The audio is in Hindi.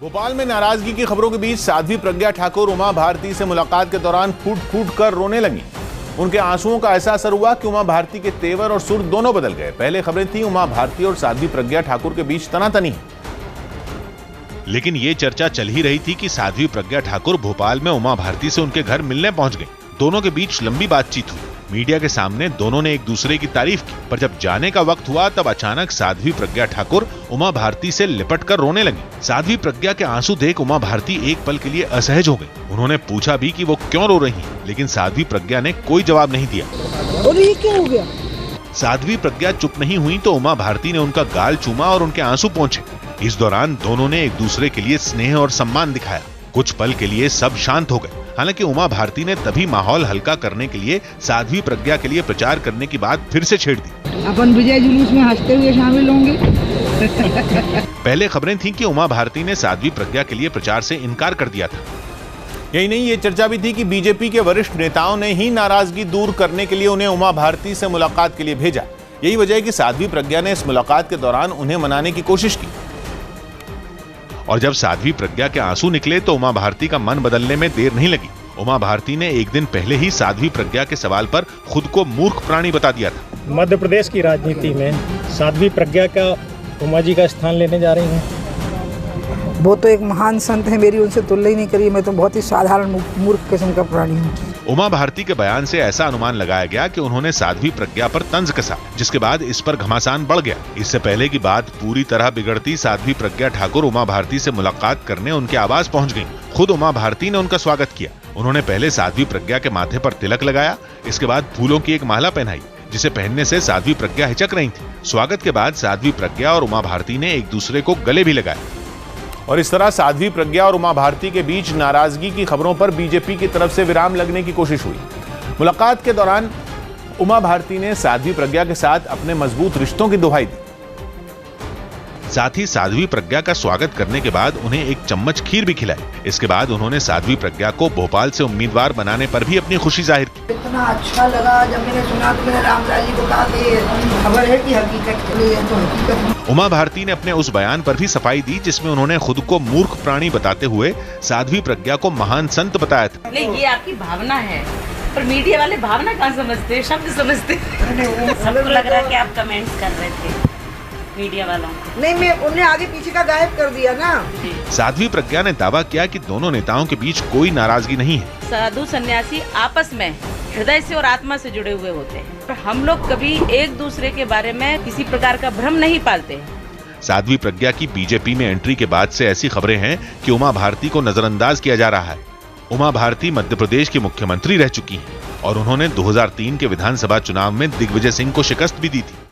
भोपाल में नाराजगी की खबरों के बीच साध्वी प्रज्ञा ठाकुर उमा भारती से मुलाकात के दौरान फूट फूट कर रोने लगी। उनके आंसुओं का ऐसा असर हुआ कि उमा भारती के तेवर और सुर दोनों बदल गए। पहले खबरें थी उमा भारती और साध्वी प्रज्ञा ठाकुर के बीच तनातनी है, लेकिन ये चर्चा चल ही रही थी कि साध्वी प्रज्ञा ठाकुर भोपाल में उमा भारती से उनके घर मिलने पहुंच गई। दोनों के बीच लंबी बातचीत हुई। मीडिया के सामने दोनों ने एक दूसरे की तारीफ की, पर जब जाने का वक्त हुआ तब अचानक साध्वी प्रज्ञा ठाकुर उमा भारती से लिपट कर रोने लगी। साध्वी प्रज्ञा के आंसू देख उमा भारती एक पल के लिए असहज हो गई। उन्होंने पूछा भी कि वो क्यों रो रही हैं, लेकिन साध्वी प्रज्ञा ने कोई जवाब नहीं दिया। और ये क्या हो गया? साध्वी प्रज्ञा चुप नहीं हुई तो उमा भारती ने उनका गाल चूमा और उनके आंसू पोंछे। इस दौरान दोनों ने एक दूसरे के लिए स्नेह और सम्मान दिखाया। कुछ पल के लिए सब शांत हो गए। हालांकि उमा भारती ने तभी माहौल हल्का करने के लिए साध्वी प्रज्ञा के लिए प्रचार करने की बात फिर से छेड़ दी। अपन विजय जुलूस में हंसते हुए शामिल होंगे। पहले खबरें थीं कि उमा भारती ने साध्वी प्रज्ञा के लिए प्रचार से इनकार कर दिया था। यही नहीं, ये चर्चा भी थी कि बीजेपी के वरिष्ठ नेताओं ने ही नाराजगी दूर करने के लिए उन्हें उमा भारती से मुलाकात के लिए भेजा। यही वजह है कि साध्वी प्रज्ञा ने इस मुलाकात के दौरान उन्हें मनाने की कोशिश की। और जब साध्वी प्रज्ञा के आंसू निकले तो उमा भारती का मन बदलने में देर नहीं लगी। उमा भारती ने एक दिन पहले ही साध्वी प्रज्ञा के सवाल पर खुद को मूर्ख प्राणी बता दिया था। मध्य प्रदेश की राजनीति में साध्वी प्रज्ञा का उमा जी का स्थान लेने जा रही हैं। वो तो एक महान संत है, मेरी उनसे तुलना ही नहीं करी। मैं तो बहुत ही साधारण मूर्ख किस्म का प्राणी हूँ। उमा भारती के बयान से ऐसा अनुमान लगाया गया कि उन्होंने साध्वी प्रज्ञा पर तंज कसा, जिसके बाद इस पर घमासान बढ़ गया। इससे पहले की बात पूरी तरह बिगड़ती साध्वी प्रज्ञा ठाकुर उमा भारती से मुलाकात करने उनके आवास पहुंच गईं। खुद उमा भारती ने उनका स्वागत किया। उन्होंने पहले साध्वी प्रज्ञा के माथे पर तिलक लगाया, इसके बाद फूलों की एक माला पहनाई, जिसे पहनने से साध्वी प्रज्ञा हिचक रही थी। स्वागत के बाद साध्वी प्रज्ञा और उमा भारती ने एक दूसरे को गले भी लगाया। और इस तरह साध्वी प्रज्ञा और उमा भारती के बीच नाराजगी की खबरों पर बीजेपी की तरफ से विराम लगने की कोशिश हुई। मुलाकात के दौरान उमा भारती ने साध्वी प्रज्ञा के साथ अपने मजबूत रिश्तों की दुहाई दी। साथ ही साध्वी प्रज्ञा का स्वागत करने के बाद उन्हें एक चम्मच खीर भी खिलाई। इसके बाद उन्होंने साध्वी प्रज्ञा को भोपाल से उम्मीदवार बनाने पर भी अपनी खुशी जाहिर की। इतना अच्छा लगा जब मैंने सुना तो मैंने रामलाल जी को कहा कि खबर है कि हकीकत चली है तो हकीकत। उमा भारती ने अपने उस बयान पर भी सफाई दी जिसमें उन्होंने खुद को मूर्ख प्राणी बताते हुए साध्वी प्रज्ञा को महान संत बताया था। ये आपकी भावना है, पर मीडिया वाले भावना कहाँ समझते, शब्द समझते। सबको लग रहा है कि आप कमेंट्स कर रहे थे मीडिया वालों को। नहीं, मैं उन्हें आगे पीछे का गायब कर दिया ना। साध्वी प्रज्ञा ने दावा किया कि दोनों नेताओं के बीच कोई नाराजगी नहीं है। साधु सन्यासी आपस में हृदय से और आत्मा से जुड़े हुए होते हैं, पर हम लोग कभी एक दूसरे के बारे में किसी प्रकार का भ्रम नहीं पालते। साध्वी प्रज्ञा की बीजेपी में एंट्री के बाद से ऐसी खबरें हैं कि उमा भारती को नजरअंदाज किया जा रहा है। उमा भारती मध्य प्रदेश की मुख्यमंत्री रह चुकी हैं और उन्होंने 2003 के विधानसभा चुनाव में दिग्विजय सिंह को शिकस्त भी दी थी।